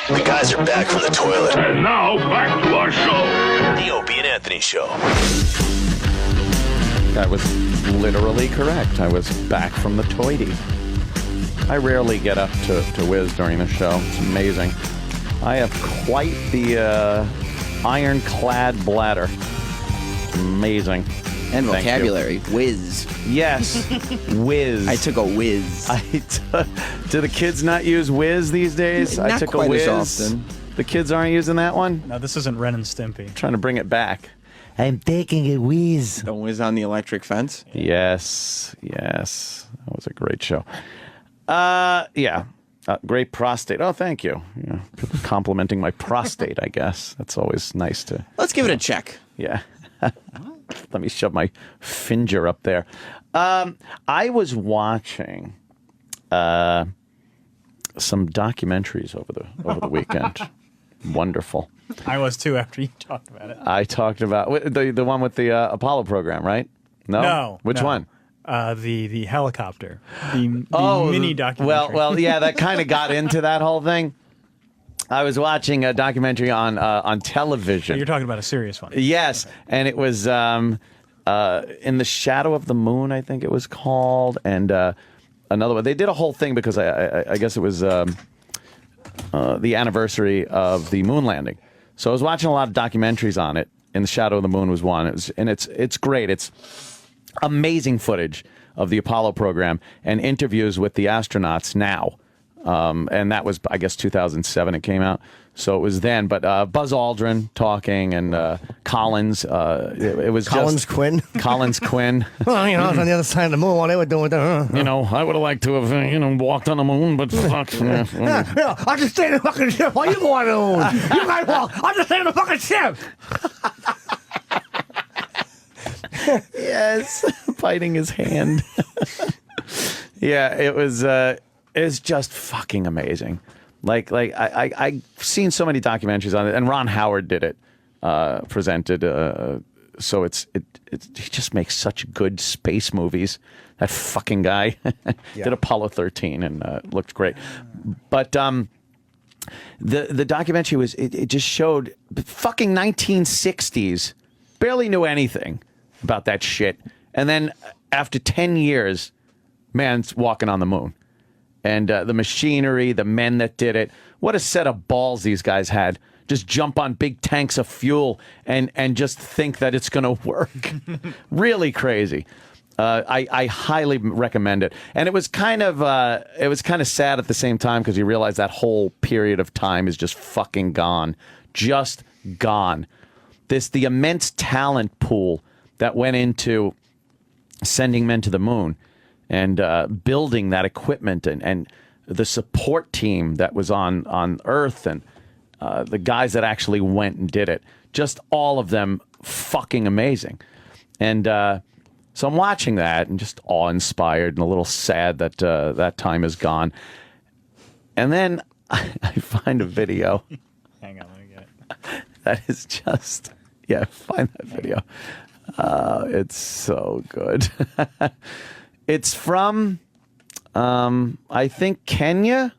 The guys are back from the toilet. And now, back to our show. The Opie and Anthony Show. That was literally correct. I was back from the toity. I rarely get up to whiz during the show. It's amazing. I have quite the ironclad bladder. It's amazing. And vocabulary. Whiz. Yes. Whiz. I took a whiz. Do the kids not use whiz these days? Not I took quite a whiz. as often. The kids aren't using that one? No, this isn't Ren and Stimpy. Trying to bring it back. I'm taking a whiz. The whiz on the electric fence? Yes. That was a great show. Yeah. Great prostate. Oh, thank you. Yeah. Complimenting my prostate, I guess. That's always nice to... Let's give it a check. Yeah. Let me shove my finger up there. I was watching some documentaries over the weekend. Wonderful. I was too after you talked about it. I talked about the one with the Apollo program, right? No. Which one? The helicopter. The mini documentary. Well, yeah, that kind of got into that whole thing. I was watching a documentary on television. You're talking about a serious one. Yes, and it was In the Shadow of the Moon, I think it was called, and another one. They did a whole thing because I guess it was the anniversary of the moon landing. So I was watching a lot of documentaries on it. In the Shadow of the Moon was one. It's great. It's amazing footage of the Apollo program and interviews with the astronauts now. And that was, I guess, 2007 it came out. So it was then. But Buzz Aldrin talking and Collins. It was Collins Quinn. Collins Quinn. Well, I was on the other side of the moon while they were doing that. I would have liked to have, walked on the moon, but fuck. I'll just stay in the fucking ship while you go on the moon. You guys walk. I'll just stay in the fucking ship. Yes. Biting his hand. Yeah, it was... It's just fucking amazing. Like I've seen so many documentaries on it, and Ron Howard did it, presented. So he just makes such good space movies. That fucking guy did Apollo 13 and looked great. But the documentary was it just showed fucking 1960s. Barely knew anything about that shit, and then after 10 years, man's walking on the moon. And the machinery, the men that did it. What a set of balls these guys had. Just jump on big tanks of fuel and just think that it's going to work. Really crazy. I highly recommend it. And it was kind of sad at the same time because you realize that whole period of time is just fucking gone. Just gone. The immense talent pool that went into sending men to the moon. And building that equipment and the support team that was on Earth and the guys that actually went and did it. Just all of them fucking amazing. And so I'm watching that and just awe-inspired and a little sad that that time is gone. And then I find a video. Hang on, let me get it. That is just... Yeah, find that video. It's so good. It's from, I think, Kenya?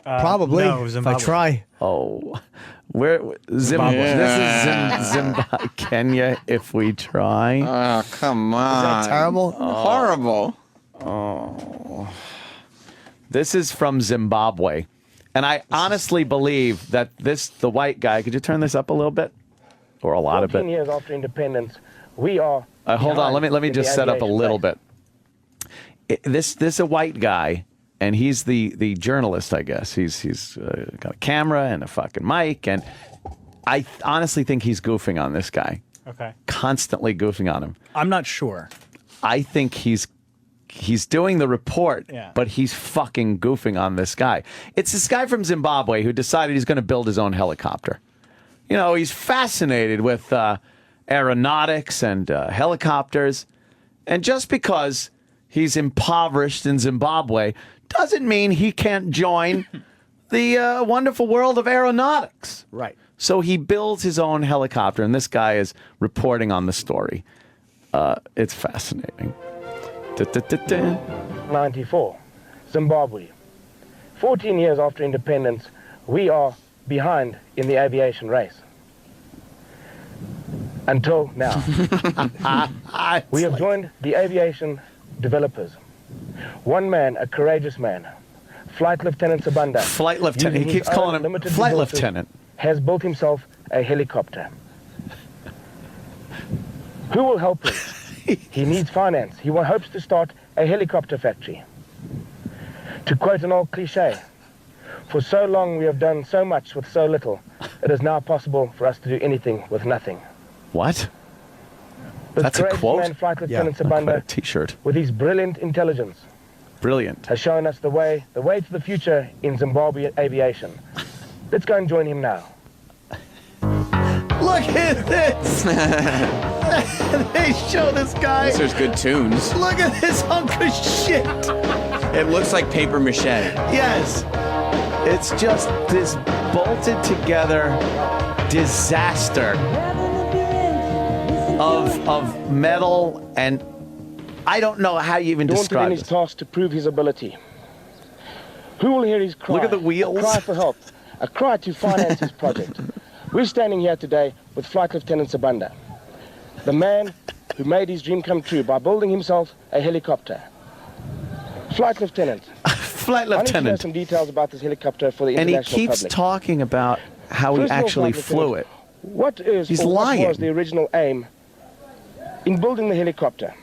Probably, no, if Zimbabwe. I try. Oh, where? Zimbabwe. This is Zimbabwe, Kenya, if we try. Oh, come on. Is that terrible? Horrible. Oh. This is from Zimbabwe. And I honestly believe that the white guy, could you turn this up a little bit? Or a lot of it? 14 years after independence, we are... Hold on, let me just set up a little bit. This a white guy, and he's the journalist, I guess. He's got a camera and a fucking mic, and I honestly think he's goofing on this guy. Okay. Constantly goofing on him. I'm not sure. I think he's doing the report, Yeah. but he's fucking goofing on this guy. It's this guy from Zimbabwe who decided he's going to build his own helicopter. He's fascinated with aeronautics and helicopters, and just because he's impoverished in Zimbabwe doesn't mean he can't join the wonderful world of aeronautics. Right. So he builds his own helicopter, and this guy is reporting on the story. It's fascinating. 94, Zimbabwe. 14 years after independence, we are behind in the aviation race. Until now. We have joined the aviation developers. One man, a courageous man, Flight Lieutenant Sabanda. Flight lieutenant. He using keeps his calling own him limited flight resources, lieutenant. has built himself a helicopter. Who will help him? He needs finance. He hopes to start a helicopter factory. To quote an old cliche, for so long we have done so much with so little, it is now possible for us to do anything with nothing. What? This That's a courageous quote? man, Flight Lieutenant Quite a Sabanda, T-shirt. with his brilliant intelligence, Brilliant. has shown us the way to the future in Zimbabwe aviation. Let's go and join him now. Look at this. They show this guy. There's good tunes. Look at this hunk of shit. It looks like paper mache. Yes. It's just this bolted together disaster of metal, and I don't know how you even Daunted describe in his this. task to prove his ability. Who will hear his cry? Look at the wheels. A cry for help. A cry to finance his project. We're standing here today with Flight Lieutenant Sabanda, the man who made his dream come true by building himself a helicopter. Flight Lieutenant, Flight I need to know lieutenant. some details about this helicopter for the And he international keeps public. talking about how he First of all, actually Flight flew Lieutenant, it. What is He's or what lying. was the original aim in building the helicopter?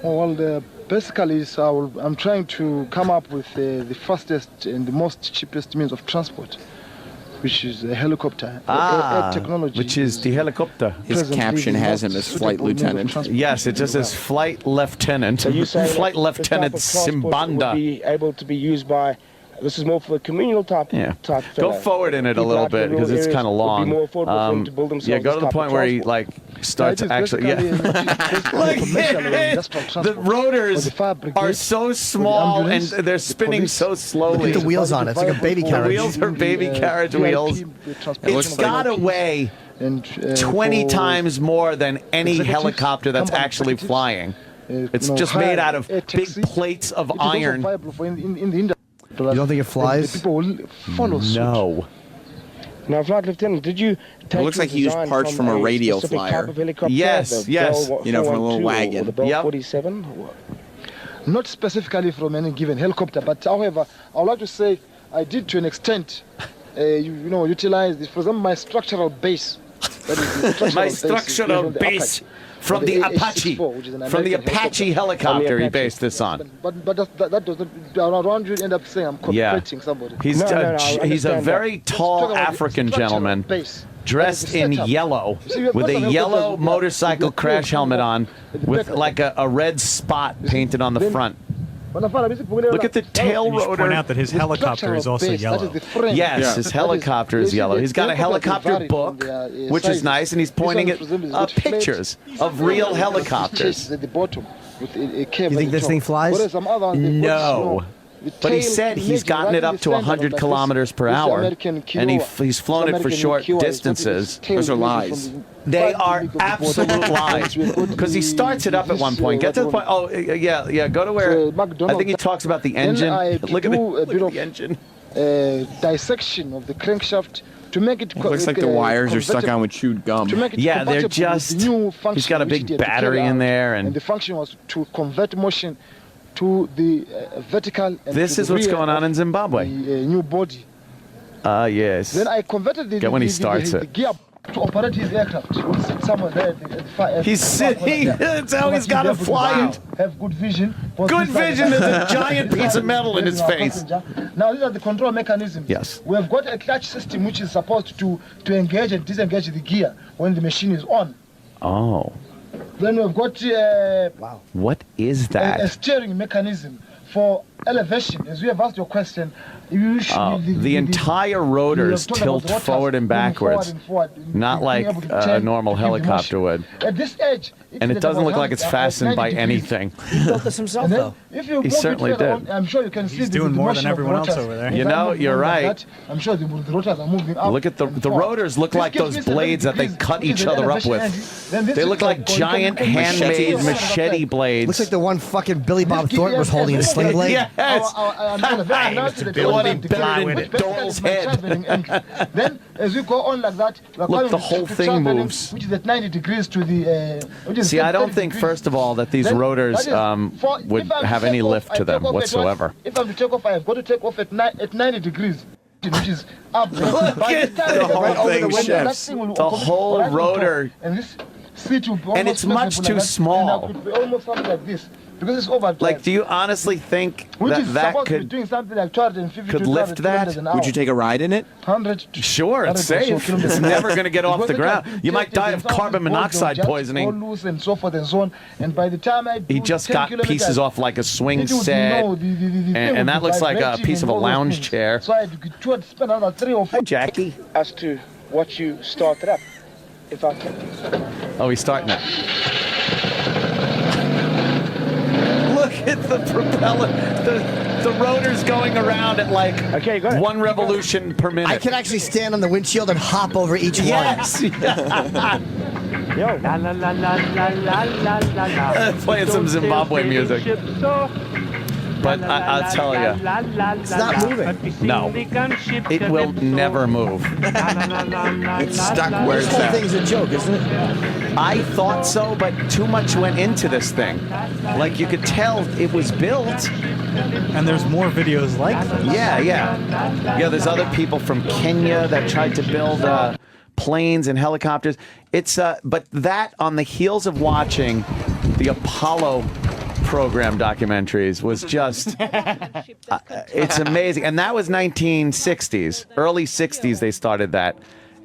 Well, basically, I'm trying to come up with the fastest and the most cheapest means of transport, which is a helicopter. Air technology which is the helicopter. His presently caption the has most him as suitable flight means of Yes, lieutenant. transportation it just in the says world. flight lieutenant. So you say Flight that Lieutenant this type of transport would Simbanda. be able to be used by. This is more for a communal type. Yeah. Type Go fellow. forward in it a People little out in bit because rural it's areas kind of would be long. more affordable for them to build themselves Yeah, go to this the type point of where he transport. like starts It is actually. basically Yeah. a commercial and industrial The transport. For rotors the fire brigade, are so small and ambulance, they're the spinning police. so slowly. Look at the wheels on it. It's like a baby The carriage. wheels are baby carriage wheels. It's got to weigh 20 times more than any executives, helicopter that's company actually executives, flying. It's just made out of big plates of iron. You don't think it flies? People will follow suit. No. Now, Flight Lieutenant, did you take looks your like he used design parts from a radio specific flyer. type of helicopter? Yes, The yes. Bell You know, from a little 412 wagon. Or the Bell Yep. 47? Not specifically from any given helicopter, but however, I would like to say I did to an extent, utilize this. For example, my structural base. That is the My is structural based on the base Apache. from the Apache. AH-64, which is an From the American Apache helicopter. helicopter he Apache. based this on. But that does not around you end up saying I'm Yeah. competing somebody. He's No, no, a, no, I he's a understand very Let's tall talk about the African structural gentleman base. dressed That is the in setup. yellow You see, we have with got a some yellow helicopters with motorcycle the crash tail helmet coming on out at the with back. like a red spot painted on the Then- front. Look Look at the tail You should rotor. point out that his helicopter is also yellow. Yes, his helicopter is yellow. He's got a helicopter book, which is nice, and he's pointing at pictures of real helicopters. At the bottom with a cave You think at the this top. thing flies? Whereas some other ones, they've got No. the But he tail said he's image gotten right it in up the to center, 100 like kilometers per this hour, American and Kiowa, he's flown it for American short Kiowa, it's got distances. this tail Those are image lies. from the They right are beginning of the absolute bottom. lies. We've got Because he the- starts it up at one point. Get to the point. Oh, yeah. Go to where. I think he talks about the engine. Look at the engine. Dissection of the crankshaft to make it. It looks like the wires are stuck on with chewed gum. To make it Yeah, they're compatible with just. the new He's function got a which big they had to battery carry in out. there, And and the function was to convert motion to the vertical. And this to is the what's rear going on of in Zimbabwe. The new body. Yes. Then I converted the, Get when he the, starts the, it. the gear to operate his aircraft. We'll sit somewhere there at the far end. He's sitting. That's how he's got to fly it. Have good vision. Good vision. There's a giant piece of metal in his face. Now these are the control mechanisms. Yes. We have got a clutch system which is supposed to engage and disengage the gear when the machine is on. Oh. Then we've got What is a that? steering mechanism for elevation. As we have asked your question, you should, The entire rotors tilt forward and backwards, not like a normal helicopter would. At this edge, And it doesn't look like it's fastened by anything. He built this himself, And then, though. if you He move it certainly further did. on, I'm sure you can see He's the doing more motion than of everyone else rotors. over there. If You I know, move you're them like right. that, I'm sure the rotors are moving up. Look at the and forward. rotors look This like gives those me 7 blades that they degrees, cut which is each an other up elevation with. angle. Then this They is look like giant handmade machete blades. Looks like the one fucking Billy Bob Thornton was holding in a sling blade. Yeah. Then, as we go on like that, we're Look, coming the whole to thing traveling, moves. which is at 90 degrees to the. See, I don't think, first of all, that these rotors would have any lift to them whatsoever. If I'm to take off, I've got to take off at 90 degrees. Which is up. Look at the whole thing shifts. The whole rotor. And this seat will be and it's much too small. And it could be almost something like this. Because it's overdrive. Like, do you honestly think Which is that supposed to be could doing something like 250 could to lift 200 that? kilometers an hour. Would you take a ride in it? 100 to Sure, it's 100 or so safe. kilometers It's an hour. never going to get off Because the they ground. can You might detect die it of and carbon something monoxide just poisoning. fall loose and so forth and so on. And by the time I do He just 10 got kilometers, pieces off like a swing it would set, know the thing and would that be looks like a vibrating piece of a and all those lounge things. chair. So I had to spend another 3 or 4 Hi, Jackie. As to what you started up, if I can. Oh, he's starting it. Look at the propeller. The rotor's going around at like Okay, go ahead. 1 revolution per minute. I can actually stand on the windshield and hop over each Yes. Yo. La la la la la la la la la. Playing some Zimbabwe music. But I'll tell you, It's not moving. no, it will never move. It's stuck where This it's whole at. thing's a joke, isn't it? I thought so, but too much went into this thing. Like, you could tell it was built. And there's more videos like this. Yeah. Yeah, there's other people from Kenya that tried to build planes and helicopters. It's but that on the heels of watching the Apollo program documentaries was just it's amazing. And that was 1960s, early 60s they started that.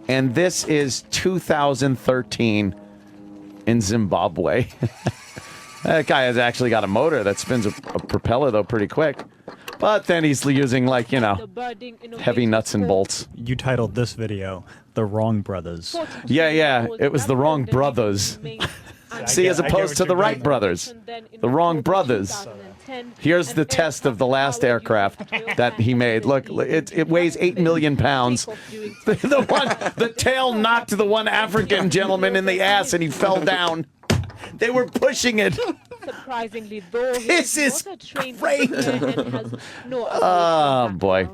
And this is 2013 in Zimbabwe. That guy has actually got a motor that spins a propeller, though, pretty quick. But then he's using, like, you know, heavy nuts and bolts. You titled this video, The Wrong Brothers. Yeah. It was the wrong brothers. See, as opposed to the Wright brothers. The wrong brothers. Here's the test of the last aircraft that he made. Look, it weighs 8 million pounds. The tail knocked the one African gentleman in the ass and he fell down. They were pushing it. Surprisingly, though, This is great. Oh boy.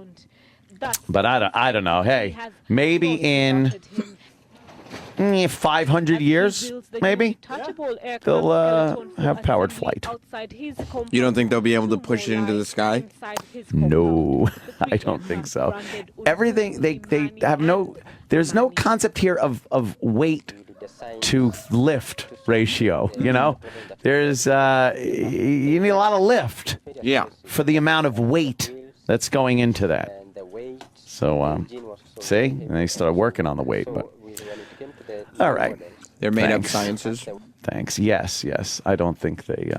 But I don't know. Hey, maybe in 500 years, maybe they'll have powered flight. You don't think they'll be able to push it into the sky? No, I don't think so. Everything they have there's no concept here of weight to lift ratio. You know, there's you need a lot of lift. Yeah. For the amount of weight that's going into that. So see, and they started working on the weight, but all right. They're made up Thanks. sciences. Thanks. Yes. I don't think they.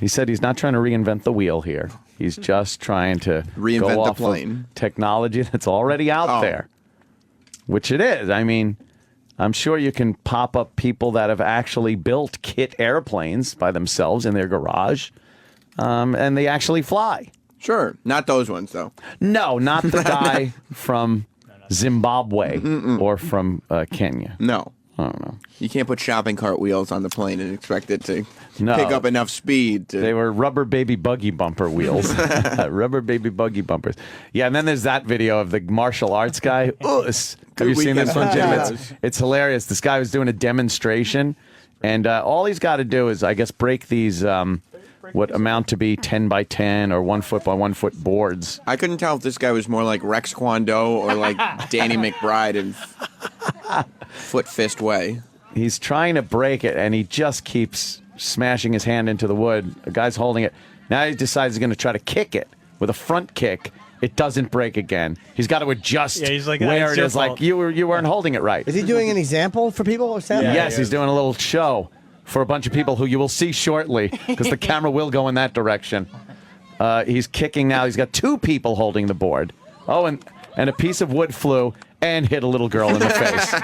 He said he's not trying to reinvent the wheel here. He's just trying to Reinvent go the off plane. of technology that's already out there, which it is. I mean, I'm sure you can pop up people that have actually built kit airplanes by themselves in their garage, and they actually fly. Sure. Not those ones, though. No, not the guy from Zimbabwe or from Kenya. No. I don't know. You can't put shopping cart wheels on the plane and expect it to No. pick up enough speed. They were rubber baby buggy bumper wheels. Rubber baby buggy bumpers. Yeah, and then there's that video of the martial arts guy. Have you seen this one, Jim? It's hilarious. This guy was doing a demonstration, and all he's got to do is, I guess, break these what amount to be 10 by 10 or 1 foot by 1 foot boards. I couldn't tell if this guy was more like Rex Kwon Do or like Danny McBride in Foot Fist Way. He's trying to break it, and he just keeps smashing his hand into the wood. The guy's holding it. Now he decides he's going to try to kick it with a front kick. It doesn't break again. He's got to adjust he's like, where "It's it your is. fault." Like you weren't holding it right. Is he doing an example for people or something? Yes, he's doing a little show for a bunch of people who you will see shortly because the camera will go in that direction. He's kicking now. He's got 2 people holding the board. Oh, and a piece of wood flew and hit a little girl in the face.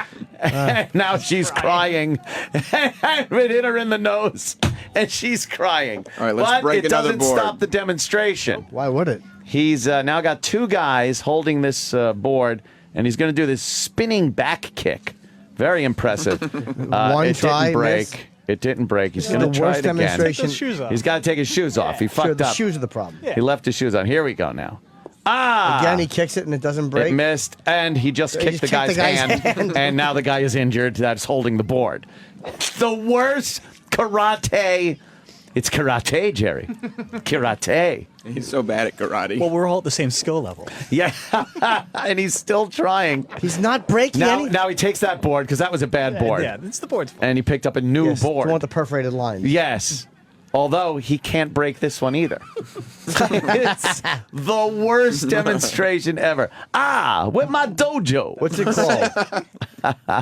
And now she's crying. It hit her in the nose, and she's crying. All right, let's but break it another doesn't board. stop the demonstration. Why would it? He's now got 2 guys holding this board, and he's going to do this spinning back kick. Very impressive. One it try, didn't break. miss? It didn't break. He's This is going to the try worst it again. demonstration. Take those shoes off. He's got to take his shoes off. He Sure, fucked the up. shoes are the problem. He left his shoes on. Here we go now. Ah! Again, he kicks it and it doesn't break. It missed, and he just kicked the guy's hand, and now the guy is injured. That's holding the board. The worst karate. It's karate, Jerry. Karate. He's so bad at karate. Well, we're all at the same skill level. Yeah, and he's still trying. He's not breaking Now, any. now he takes that board because that was a bad board. Yeah, it's the board's fault. And he picked up a new Yes, board. You want the perforated lines. Yes. Although he can't break this one either. It's the worst demonstration ever. Ah, with my dojo. What's it called?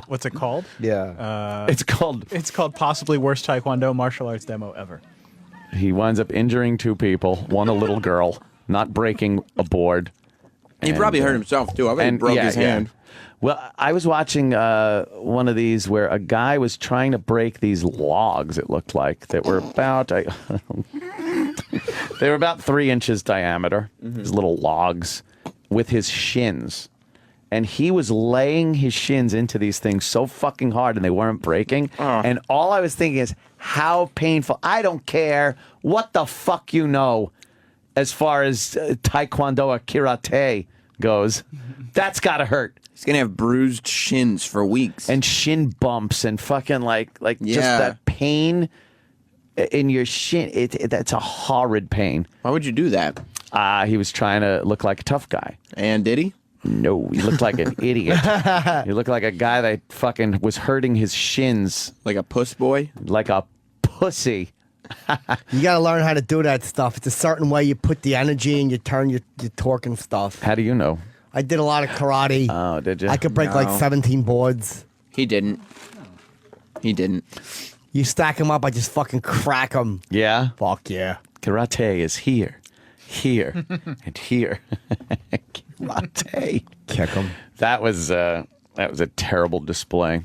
What's it called? Yeah. It's called. It's called possibly worst Taekwondo martial arts demo ever. He winds up injuring 2 people, one a little girl, not breaking a board. He probably hurt himself too. I bet he broke his hand. Well, I was watching one of these where a guy was trying to break these logs. It looked like that were about they were about 3 inches diameter. These little logs with his shins, and he was laying his shins into these things so fucking hard, and they weren't breaking. And all I was thinking is, how painful. I don't care what the fuck you know as far as Taekwondo or karate goes. That's gotta hurt. He's gonna have bruised shins for weeks and shin bumps and fucking like just that pain in your shin. That's a horrid pain. Why would you do that? He was trying to look like a tough guy. And did he? No, he looked like an idiot. He looked like a guy that fucking was hurting his shins. Like a puss boy? Like a pussy. You got to learn how to do that stuff. It's a certain way you put the energy and you turn your torque and stuff. How do you know? I did a lot of karate. Oh, did you? I could break like 17 boards. He didn't. He didn't. You stack them up, I just fucking crack them. Yeah? Fuck yeah. Karate is here, and here. Karate. Kick them. That was a terrible display.